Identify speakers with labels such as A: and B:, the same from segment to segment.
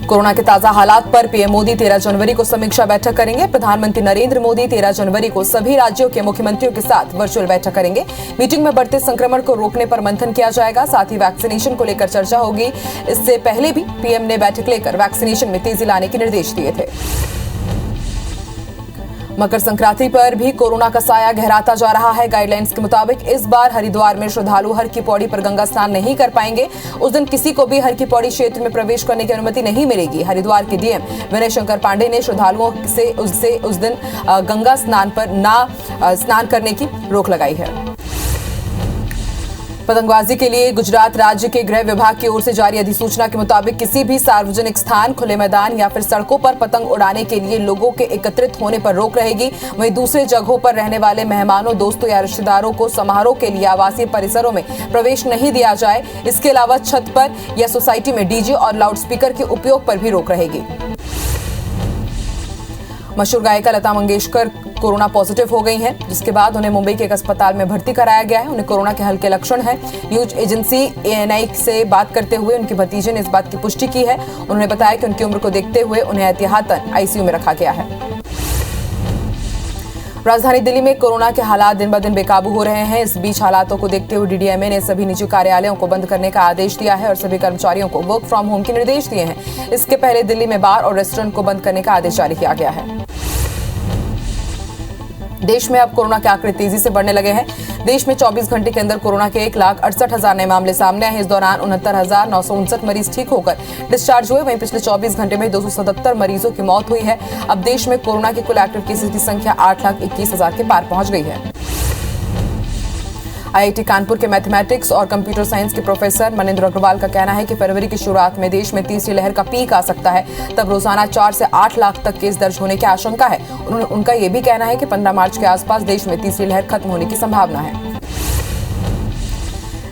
A: Corona के ताजा हालात पर पीएम मोदी 13 जनवरी को समीक्षा बैठक करेंगे। प्रधानमंत्री नरेंद्र मोदी 13 जनवरी को सभी राज्यों के मुख्यमंत्रियों के साथ वर्चुअल बैठक करेंगे। मीटिंग में बढ़ते संक्रमण को रोकने पर मंथन किया जाएगा। साथ ही वैक्सीनेशन को लेकर चर्चा होगी। इससे पहले भी पीएम ने बैठक लेकर वैक्सीनेशन में तेजी लाने के निर्देश दिए थे। मकर संक्रांति पर भी कोरोना का साया गहराता जा रहा है। गाइडलाइंस के मुताबिक इस बार हरिद्वार में श्रद्धालु हर की पौड़ी पर गंगा स्नान नहीं कर पाएंगे। उस दिन किसी को भी हर की पौड़ी क्षेत्र में प्रवेश करने की अनुमति नहीं मिलेगी। हरिद्वार के डीएम विनय शंकर पांडे ने श्रद्धालुओं से उस दिन गंगा स्नान पर स्नान करने की रोक लगाई है। पतंगबाजी के लिए गुजरात राज्य के गृह विभाग की ओर से जारी अधिसूचना के मुताबिक किसी भी सार्वजनिक स्थान, खुले मैदान या फिर सड़कों पर पतंग उड़ाने के लिए लोगों के एकत्रित होने पर रोक रहेगी। वहीं दूसरे जगहों पर रहने वाले मेहमानों, दोस्तों या रिश्तेदारों को समारोह के लिए आवासीय परिसरों में प्रवेश नहीं दिया जाए। इसके अलावा छत पर या सोसाइटी में डीजे और लाउडस्पीकर के उपयोग पर भी रोक रहेगी। मशहूर गायिका लता मंगेशकर कोरोना पॉजिटिव हो गई हैं, जिसके बाद उन्हें मुंबई के एक अस्पताल में भर्ती कराया गया है। उन्हें कोरोना के हल्के लक्षण हैं। न्यूज एजेंसी एएनआई से बात करते हुए उनकी भतीजे ने इस बात की पुष्टि की है। उन्होंने बताया कि उनकी उम्र को देखते हुए उन्हें एहतियातन आईसीयू में रखा गया है। राजधानी दिल्ली में कोरोना के हालात दिन ब दिन बेकाबू हो रहे हैं। इस बीच हालातों को देखते हुए डीडीएमए ने सभी निजी कार्यालयों को बंद करने का आदेश दिया है और सभी कर्मचारियों को वर्क फ्रॉम होम के निर्देश दिए हैं। इसके पहले दिल्ली में बार और रेस्टोरेंट को बंद करने का आदेश जारी किया गया है। देश में अब कोरोना के आंकड़े तेजी से बढ़ने लगे हैं। देश में 24 घंटे के अंदर कोरोना के 1,68,000 नए मामले सामने आए हैं। इस दौरान 69,959 मरीज ठीक होकर डिस्चार्ज हुए। वहीं पिछले 24 घंटे में 277 मरीजों की मौत हुई है। अब देश में कोरोना के कुल एक्टिव केसेस की संख्या 8,21,000 के पार पहुंच गई है। आईआईटी कानपुर के मैथमेटिक्स और कंप्यूटर साइंस के प्रोफेसर मनिंद्र अग्रवाल का कहना है कि फरवरी की शुरुआत में देश में तीसरी लहर का पीक आ सकता है। तब रोजाना 4 से 8 लाख तक केस दर्ज होने की आशंका है। उनका यह भी कहना है कि 15 मार्च के आसपास देश में तीसरी लहर खत्म होने की संभावना है।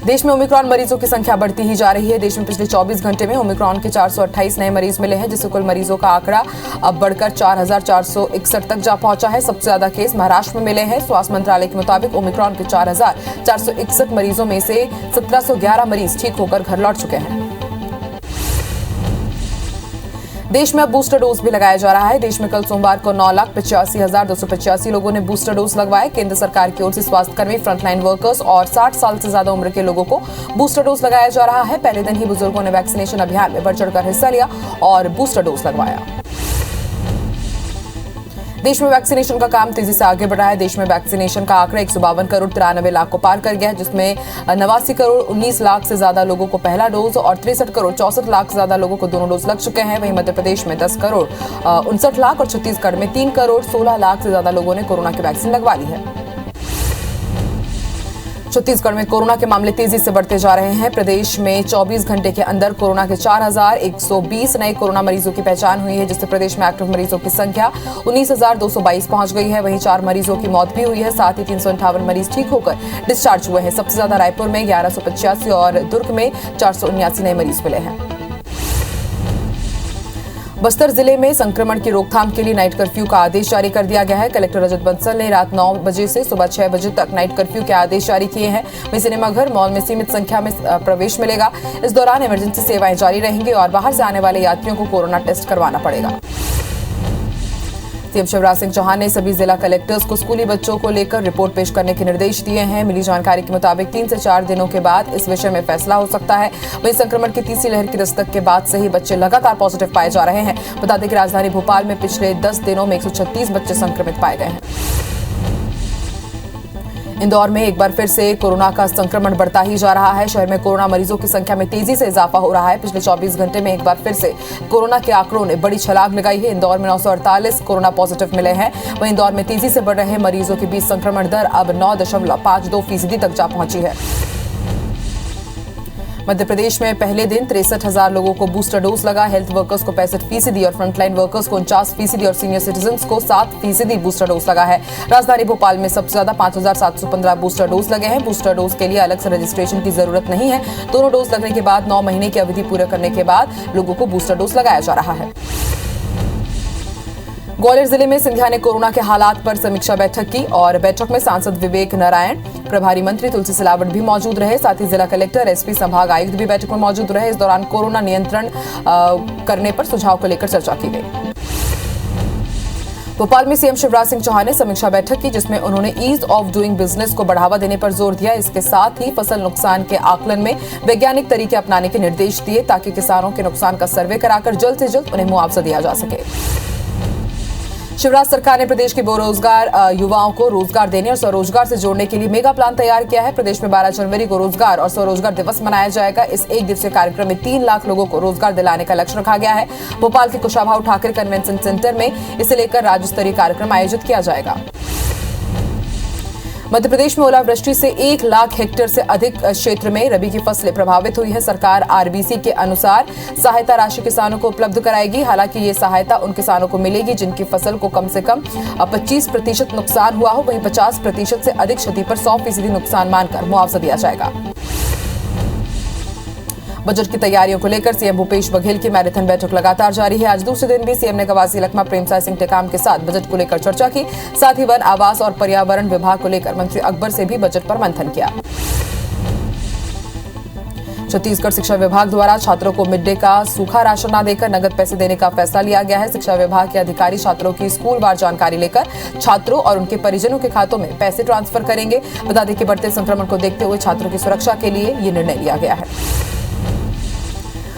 A: देश में ओमिक्रॉन मरीजों की संख्या बढ़ती ही जा रही है। देश में पिछले 24 घंटे में ओमिक्रॉन के 428 नए मरीज मिले हैं, जिससे कुल मरीजों का आंकड़ा अब बढ़कर 4,461 तक जा पहुंचा है। सबसे ज्यादा केस महाराष्ट्र में मिले हैं। स्वास्थ्य मंत्रालय के मुताबिक ओमिक्रॉन के 4,461 मरीजों में से 1,711 मरीज ठीक होकर घर लौट चुके हैं। देश में अब बूस्टर डोज भी लगाया जा रहा है। देश में कल सोमवार को 9,85,285 लोगों ने बूस्टर डोज लगवाए। केंद्र सरकार की ओर से स्वास्थ्यकर्मी, फ्रंटलाइन वर्कर्स और 60 साल से ज्यादा उम्र के लोगों को बूस्टर डोज लगाया जा रहा है। पहले दिन ही बुजुर्गों ने वैक्सीनेशन अभियान में बढ़ चढ़कर हिस्सा लिया और बूस्टर डोज लगवाया। देश में वैक्सीनेशन का काम तेजी से आगे बढ़ रहा है। देश में वैक्सीनेशन का आंकड़ा 152 करोड़ 93 लाख को पार कर गया है, जिसमें 89 करोड़ 19 लाख से ज्यादा लोगों को पहला डोज और 63 करोड़ 64 लाख से ज्यादा लोगों को दोनों डोज लग चुके हैं। वहीं मध्य प्रदेश में 10 करोड़ 59 लाख और छत्तीसगढ़ में 3 करोड़ 16 लाख से ज्यादा लोगों ने कोरोना की वैक्सीन लगवा ली है। छत्तीसगढ़ में कोरोना के मामले तेजी से बढ़ते जा रहे हैं। प्रदेश में 24 घंटे के अंदर कोरोना के 4,120 नए कोरोना मरीजों की पहचान हुई है, जिससे प्रदेश में एक्टिव मरीजों की संख्या 19,222 पहुंच गई है। वहीं 4 मरीजों की मौत भी हुई है। साथ ही 358 मरीज ठीक होकर डिस्चार्ज हुए हैं। सबसे ज्यादा रायपुर में 1185 और दुर्ग में 479 नए मरीज मिले हैं। बस्तर जिले में संक्रमण की रोकथाम के लिए नाइट कर्फ्यू का आदेश जारी कर दिया गया है। कलेक्टर रजत बंसल ने रात 9 बजे से सुबह 6 बजे तक नाइट कर्फ्यू के आदेश जारी किए हैं। वहीं सिनेमाघर, मॉल में सीमित संख्या में प्रवेश मिलेगा। इस दौरान इमरजेंसी सेवाएं जारी रहेंगी और बाहर से आने वाले यात्रियों को कोरोना टेस्ट करवाना पड़ेगा। सीएम शिवराज सिंह चौहान ने सभी जिला कलेक्टर्स को स्कूली बच्चों को लेकर रिपोर्ट पेश करने के निर्देश दिए हैं। मिली जानकारी के मुताबिक 3 से 4 दिनों के बाद इस विषय में फैसला हो सकता है। वहीं संक्रमण की तीसरी लहर की दस्तक के बाद से ही बच्चे लगातार पॉजिटिव पाए जा रहे हैं। बता दें कि राजधानी भोपाल में पिछले 10 दिनों में 136 बच्चे संक्रमित पाए गए हैं। इंदौर में एक बार फिर से कोरोना का संक्रमण बढ़ता ही जा रहा है। शहर में कोरोना मरीजों की संख्या में तेजी से इजाफा हो रहा है। पिछले 24 घंटे में एक बार फिर से कोरोना के आंकड़ों ने बड़ी छलांग लगाई है। इंदौर में 948 कोरोना पॉजिटिव मिले हैं। वहीं इंदौर में तेजी से बढ़ रहे मरीजों के बीच संक्रमण दर अब 9.52% तक जा पहुंची है। मध्य प्रदेश में पहले दिन 63,000 लोगों को बूस्टर डोज लगा। हेल्थ वर्कर्स को 65% और फ्रंटलाइन वर्कर्स को 49% और सीनियर सिटीजन्स को 7% बूस्टर डोज लगा है। राजधानी भोपाल में सबसे ज्यादा 5,715 बूस्टर डोज लगे हैं। बूस्टर डोज के लिए अलग से रजिस्ट्रेशन की जरूरत नहीं है। दोनों डोज लगने के बाद 9 महीने की अवधि पूरा करने के बाद लोगों को बूस्टर डोज लगाया जा रहा है। ग्वालियर जिले में सिंधिया ने कोरोना के हालात पर समीक्षा बैठक की और बैठक में सांसद विवेक नारायण, प्रभारी मंत्री तुलसी सिलावट भी मौजूद रहे। साथ ही जिला कलेक्टर, एसपी, संभाग आयुक्त भी बैठक में मौजूद रहे। इस दौरान कोरोना नियंत्रण करने पर सुझाव को लेकर चर्चा की गई। भोपाल में सीएम शिवराज सिंह चौहान ने समीक्षा बैठक की, जिसमें उन्होंने ईज ऑफ डूइंग बिजनेस को बढ़ावा देने पर जोर दिया। इसके साथ ही फसल नुकसान के आकलन में वैज्ञानिक तरीके अपनाने के निर्देश दिए, ताकि किसानों के नुकसान का सर्वे कराकर जल्द से जल्द उन्हें मुआवजा दिया जा सके। शिवराज सरकार ने प्रदेश के बेरोजगार युवाओं को रोजगार देने और स्वरोजगार से जोड़ने के लिए मेगा प्लान तैयार किया है। प्रदेश में 12 जनवरी को रोजगार और स्वरोजगार दिवस मनाया जाएगा। इस एक दिवसीय कार्यक्रम में 3 लाख लोगों को रोजगार दिलाने का लक्ष्य रखा गया है। भोपाल के कुशाभाऊ ठाकरे कन्वेंशन सेंटर में इसे लेकर राज्य स्तरीय कार्यक्रम आयोजित किया जाएगा। मध्य प्रदेश में ओलावृष्टि से 1 लाख हेक्टेयर से अधिक क्षेत्र में रबी की फसलें प्रभावित हुई है। सरकार आरबीसी के अनुसार सहायता राशि किसानों को उपलब्ध कराएगी। हालांकि ये सहायता उन किसानों को मिलेगी जिनकी फसल को कम से कम 25% नुकसान हुआ हो। वहीं 50% से अधिक क्षति पर 100% नुकसान मानकर मुआवजा दिया जाएगा। बजट की तैयारियों को लेकर सीएम भूपेश बघेल की मैराथन बैठक लगातार जारी है। आज दूसरे दिन भी सीएम ने कवासी लखमा प्रेमसाय सिंह टेकाम के साथ बजट को लेकर चर्चा की। साथ ही वन, आवास और पर्यावरण विभाग को लेकर मंत्री अकबर से भी बजट पर मंथन किया। छत्तीसगढ़ शिक्षा विभाग द्वारा छात्रों को मिड डे का सूखा राशन न देकर नगद पैसे देने का फैसला लिया गया है। शिक्षा विभाग के अधिकारी छात्रों की स्कूलवार जानकारी लेकर छात्रों और उनके परिजनों के खातों में पैसे ट्रांसफर करेंगे। बता दें कि बढ़ते संक्रमण को देखते हुए छात्रों की सुरक्षा के लिए ये निर्णय लिया गया है।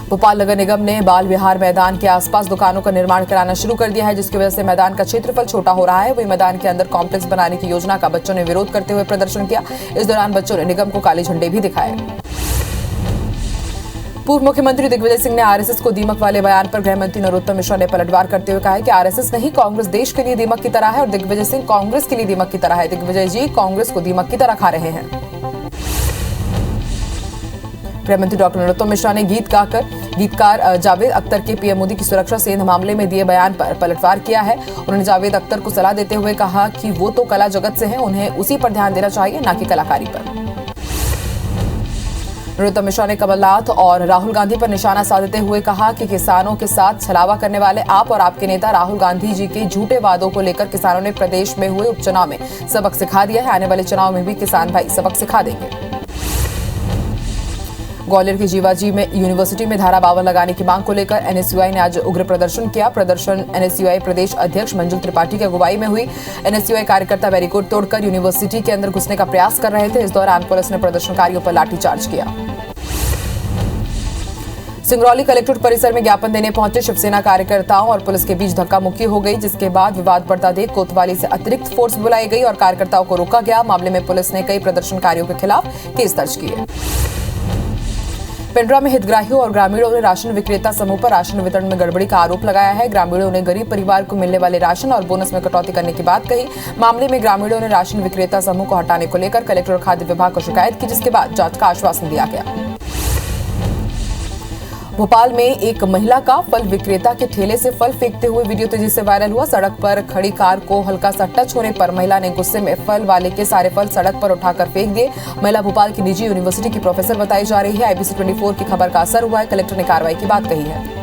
A: भोपाल नगर निगम ने बाल विहार मैदान के आसपास दुकानों का निर्माण कराना शुरू कर दिया है, जिसकी वजह से मैदान का क्षेत्रफल छोटा हो रहा है। वही मैदान के अंदर कॉम्प्लेक्स बनाने की योजना का बच्चों ने विरोध करते हुए प्रदर्शन किया। इस दौरान बच्चों ने निगम को काले झंडे भी दिखाए। पूर्व मुख्यमंत्री दिग्विजय सिंह ने आरएसएस को दीमक वाले बयान पर गृह मंत्री नरोत्तम मिश्रा ने पलटवार करते हुए कहा है कि आरएसएस नहीं, कांग्रेस देश के लिए दीमक की तरह है और दिग्विजय सिंह कांग्रेस के लिए दीमक की तरह है। दिग्विजय जी कांग्रेस को दीमक की तरह खा रहे हैं। गृह मंत्री डॉक्टर नरोत्तम मिश्रा ने गीतकार जावेद अख्तर के पीएम मोदी की सुरक्षा सेंध मामले में दिए बयान पर पलटवार किया है। उन्होंने जावेद अख्तर को सलाह देते हुए कहा कि वो तो कला जगत से हैं, उन्हें उसी पर ध्यान देना चाहिए, न कि कलाकारी पर। नरोत्तम मिश्रा ने कमलनाथ और राहुल गांधी पर निशाना साधते हुए कहा कि किसानों के साथ छलावा करने वाले आप और आपके नेता राहुल गांधी जी के झूठे वादों को लेकर किसानों ने प्रदेश में हुए उपचुनाव में सबक सिखा दिया है। आने वाले चुनाव में भी किसान भाई सबक सिखा देंगे। ग्वालियर की जीवाजी में यूनिवर्सिटी में धारा 52 लगाने की मांग को लेकर एनएसयूआई ने आज उग्र प्रदर्शन किया। प्रदर्शन एनएसयूआई प्रदेश अध्यक्ष मंजुल त्रिपाठी की अगुवाई में हुई। एनएसयूआई कार्यकर्ता बैरिकेड तोड़कर यूनिवर्सिटी के अंदर घुसने का प्रयास कर रहे थे। इस दौरान पुलिस ने प्रदर्शनकारियों पर लाठीचार्ज किया। सिंगरौली कलेक्ट्रेट परिसर में ज्ञापन देने पहुंचे शिवसेना कार्यकर्ताओं और पुलिस के बीच धक्का मुक्की हो गई, जिसके बाद विवाद बढ़ता देख कोतवाली से अतिरिक्त फोर्स बुलाई गई और कार्यकर्ताओं को रोका गया। मामले में पुलिस ने कई प्रदर्शनकारियों के खिलाफ केस दर्ज किए। पेंड्रा में हितग्राहियों और ग्रामीणों ने राशन विक्रेता समूह पर राशन वितरण में गड़बड़ी का आरोप लगाया है। ग्रामीणों ने गरीब परिवार को मिलने वाले राशन और बोनस में कटौती करने की बात कही। मामले में ग्रामीणों ने राशन विक्रेता समूह को हटाने को लेकर कलेक्टर और खाद्य विभाग को शिकायत की, जिसके बाद जांच का आश्वासन दिया गया। भोपाल में एक महिला का फल विक्रेता के ठेले से फल फेंकते हुए वीडियो तेजी से वायरल हुआ। सड़क पर खड़ी कार को हल्का सा टच होने पर महिला ने गुस्से में फल वाले के सारे फल सड़क पर उठाकर फेंक दिए। महिला भोपाल की निजी यूनिवर्सिटी की प्रोफेसर बताई जा रही है। आईबीसी 24 की खबर का असर हुआ है। कलेक्टर ने कार्रवाई की बात कही है।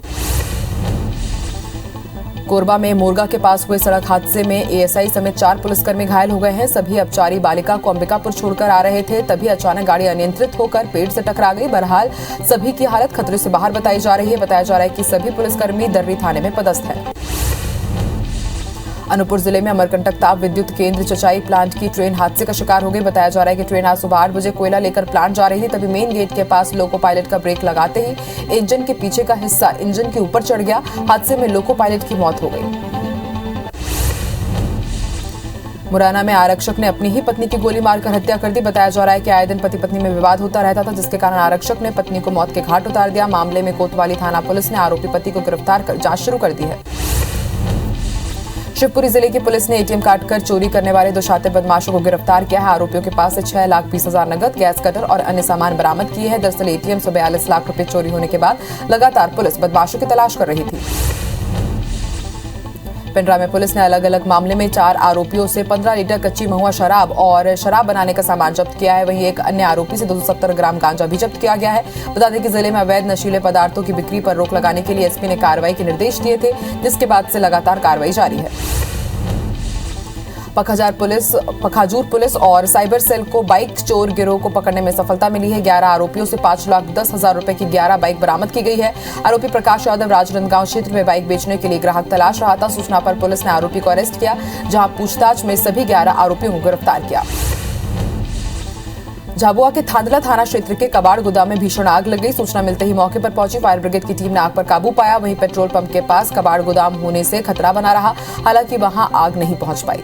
A: कोरबा में मोरगा के पास हुए सड़क हादसे में एएसआई समेत 4 पुलिसकर्मी घायल हो गए हैं। सभी अपचारी बालिका को अंबिकापुर छोड़कर आ रहे थे, तभी अचानक गाड़ी अनियंत्रित होकर पेड़ से टकरा गई। बहरहाल सभी की हालत खतरे से बाहर बताई जा रही है। बताया जा रहा है कि सभी पुलिसकर्मी दर्री थाने में पदस्थ हैं। अनूपपुर जिले में अमरकंटक ताप विद्युत केंद्र चचाई प्लांट की ट्रेन हादसे का शिकार हो गई। बताया जा रहा है कि ट्रेन आज सुबह 8 बजे कोयला लेकर प्लांट जा रही थी, तभी मेन गेट के पास लोको पायलट का ब्रेक लगाते ही इंजन के पीछे का हिस्सा इंजन के ऊपर चढ़ गया। हादसे में लोको पायलट की मौत हो गई। मुरैना में आरक्षक ने अपनी ही पत्नी की गोली मारकर हत्या कर दी। बताया जा रहा है कि आए दिन पति पत्नी में विवाद होता रहता था, जिसके कारण आरक्षक ने पत्नी को मौत के घाट उतार दिया। मामले में कोतवाली थाना पुलिस ने आरोपी पति को गिरफ्तार कर जांच शुरू कर दी है। शिवपुरी जिले की पुलिस ने एटीएम काट कर चोरी करने वाले 2 शातिर बदमाशों को गिरफ्तार किया है। आरोपियों के पास से 6,20,000 नगद, गैस कटर और अन्य सामान बरामद किए हैं। दरअसल एटीएम से 42 लाख रुपए चोरी होने के बाद लगातार पुलिस बदमाशों की तलाश कर रही थी। पेंड्रा में पुलिस ने अलग अलग मामले में 4 आरोपियों से 15 लीटर कच्ची महुआ शराब और शराब बनाने का सामान जब्त किया है। वहीं एक अन्य आरोपी से 270 ग्राम गांजा भी जब्त किया गया है। बता दें कि जिले में अवैध नशीले पदार्थों की बिक्री पर रोक लगाने के लिए एसपी ने कार्रवाई के निर्देश दिए थे, जिसके बाद से लगातार कार्रवाई जारी है। पखाजूर पुलिस और साइबर सेल को बाइक चोर गिरोह को पकड़ने में सफलता मिली है। 11 आरोपियों से 5,10,000 रुपए की 11 बाइक बरामद की गई है। आरोपी प्रकाश यादव राजनांदगांव क्षेत्र में बाइक बेचने के लिए ग्राहक तलाश रहा था। सूचना पर पुलिस ने आरोपी को अरेस्ट किया, जहां पूछताछ में सभी 11 आरोपियों को गिरफ्तार किया। झाबुआ के थांदला थाना क्षेत्र के कबाड़ गोदाम में भीषण आग लग गई। सूचना मिलते ही मौके पर पहुंची फायर ब्रिगेड की टीम ने आग पर काबू पाया। वहीं पेट्रोल पंप के पास कबाड़ गोदाम होने से खतरा बना रहा, हालांकि वहां आग नहीं पहुंच पाई।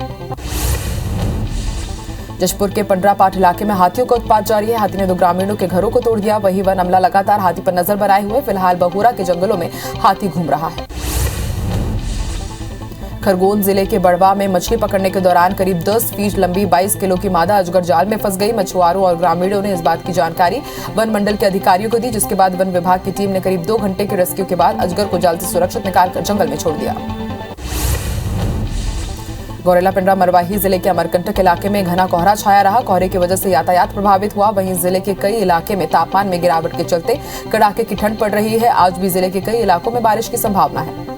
A: जशपुर के पंडरापाठ इलाके में हाथियों का उत्पात जारी है। हाथी ने 2 ग्रामीणों के घरों को तोड़ दिया। वहीं वन अमला लगातार हाथी पर नजर बनाए हुए। फिलहाल बहोरा के जंगलों में हाथी घूम रहा है। खरगोन जिले के बड़वा में मछली पकड़ने के दौरान करीब 10 फीट लंबी 22 किलो की मादा अजगर जाल में फंस गई। मछुआरों और ग्रामीणों ने इस बात की जानकारी वन मंडल के अधिकारियों को दी, जिसके बाद वन विभाग की टीम ने करीब 2 घंटे के रेस्क्यू के बाद अजगर को जाल से सुरक्षित निकालकर जंगल में छोड़ दिया। गौरेला पिंडरा मरवाही जिले के अमरकंटक इलाके में घना कोहरा छाया रहा। कोहरे की वजह से यातायात प्रभावित हुआ। वहीं जिले के कई इलाके में तापमान में गिरावट के चलते कड़ाके की ठंड पड़ रही है। आज भी जिले के कई इलाकों में बारिश की संभावना है।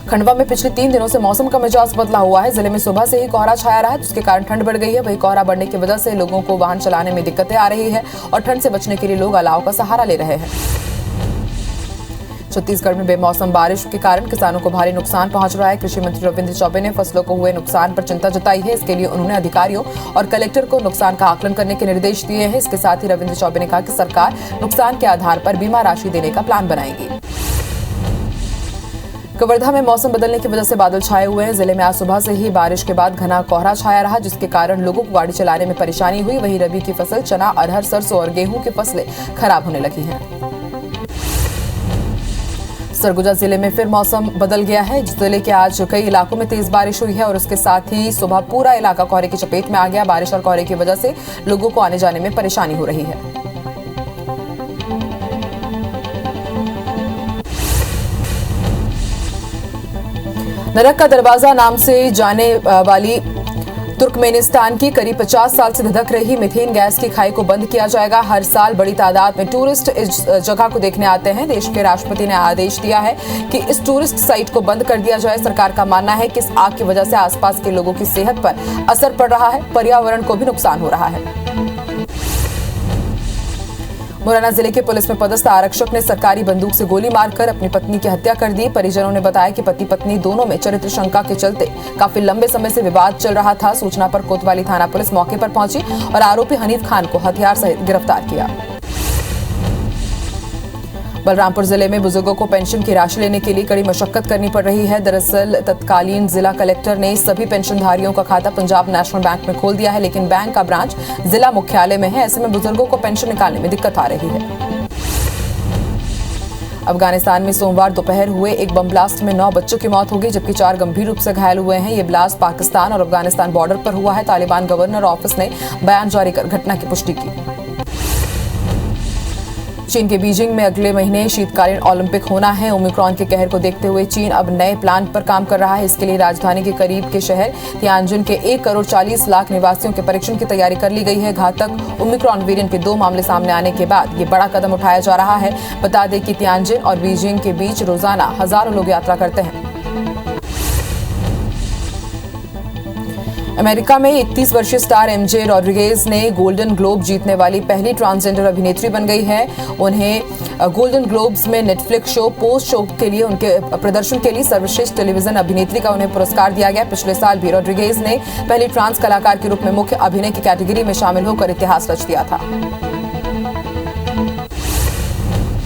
A: खंडवा में पिछले 3 दिनों से मौसम का मिजाज बदला हुआ है। जिले में सुबह से ही कोहरा छाया रहा है, जिसके कारण ठंड बढ़ गई है। वहीं कोहरा बढ़ने की वजह से लोगों को वाहन चलाने में दिक्कतें आ रही है और ठंड से बचने के लिए लोग अलाव का सहारा ले रहे हैं। छत्तीसगढ़ में बेमौसम बारिश के कारण किसानों को भारी नुकसान पहुंच रहा है। कृषि मंत्री रविंद्र चौबे ने फसलों को हुए नुकसान पर चिंता जताई है। इसके लिए उन्होंने अधिकारियों और कलेक्टर को नुकसान का आकलन करने के निर्देश दिए हैं। इसके साथ ही रविंद्र चौबे ने कहा कि सरकार नुकसान के आधार पर बीमा राशि देने का प्लान बनाएगी। कवर्धा में मौसम बदलने की वजह से बादल छाए हुए हैं। जिले में आज सुबह से ही बारिश के बाद घना कोहरा छाया रहा, जिसके कारण लोगों को गाड़ी चलाने में परेशानी हुई। वहीं रबी की फसल चना, अरहर, सरसों और गेहूं की फसलें खराब होने लगी हैं। सरगुजा जिले में फिर मौसम बदल गया है। जिले के आज कई इलाकों में तेज बारिश हुई है और उसके साथ ही सुबह पूरा इलाका कोहरे की चपेट में आ गया। बारिश और कोहरे की वजह से लोगों को आने जाने में परेशानी हो रही है। नरक का दरवाजा नाम से जाने वाली तुर्कमेनिस्तान की करीब 50 साल से धधक रही मीथेन गैस की खाई को बंद किया जाएगा। हर साल बड़ी तादाद में टूरिस्ट इस जगह को देखने आते हैं। देश के राष्ट्रपति ने आदेश दिया है कि इस टूरिस्ट साइट को बंद कर दिया जाए। सरकार का मानना है कि इस आग की वजह से आसपास के लोगों की सेहत पर असर पड़ रहा है, पर्यावरण को भी नुकसान हो रहा है। मुरैना जिले के पुलिस में पदस्थ आरक्षक ने सरकारी बंदूक से गोली मारकर अपनी पत्नी की हत्या कर दी। परिजनों ने बताया कि पति पत्नी दोनों में चरित्र शंका के चलते काफी लंबे समय से विवाद चल रहा था। सूचना पर कोतवाली थाना पुलिस मौके पर पहुंची और आरोपी हनीफ खान को हथियार सहित गिरफ्तार किया। बलरामपुर जिले में बुजुर्गों को पेंशन की राशि लेने के लिए कड़ी मशक्कत करनी पड़ रही है। दरअसल तत्कालीन जिला कलेक्टर ने सभी पेंशनधारियों का खाता पंजाब नेशनल बैंक में खोल दिया है, लेकिन बैंक का ब्रांच जिला मुख्यालय में है। ऐसे में बुजुर्गों को पेंशन निकालने में दिक्कत आ रही है। अफगानिस्तान में सोमवार दोपहर हुए एक बम ब्लास्ट में 9 बच्चों की मौत हो गई, जबकि 4 गंभीर रूप से घायल हुए हैं। ये ब्लास्ट पाकिस्तान और अफगानिस्तान बॉर्डर पर हुआ है। तालिबान गवर्नर ऑफिस ने बयान जारी कर घटना की पुष्टि की। चीन के बीजिंग में अगले महीने शीतकालीन ओलंपिक होना है। ओमिक्रॉन के कहर को देखते हुए चीन अब नए प्लान पर काम कर रहा है। इसके लिए राजधानी के करीब के शहर तियानजिन के 1,40,00,000 निवासियों के परीक्षण की तैयारी कर ली गई है। घातक ओमिक्रॉन वेरिएंट के 2 मामले सामने आने के बाद ये बड़ा कदम उठाया जा रहा है। बता दें कि तियानजिन और बीजिंग के बीच रोजाना हजारों लोग यात्रा करते हैं। अमेरिका में 31 वर्षीय स्टार एमजे रॉड्रिगेज ने गोल्डन ग्लोब जीतने वाली पहली ट्रांसजेंडर अभिनेत्री बन गई है। उन्हें गोल्डन ग्लोब्स में नेटफ्लिक्स शो पोस्ट शो के लिए उनके प्रदर्शन के लिए सर्वश्रेष्ठ टेलीविजन अभिनेत्री का उन्हें पुरस्कार दिया गया। पिछले साल भी रॉड्रिगेज ने पहली ट्रांस कलाकार के रूप में मुख्य अभिनय की कैटेगरी में शामिल होकर इतिहास रच दिया था।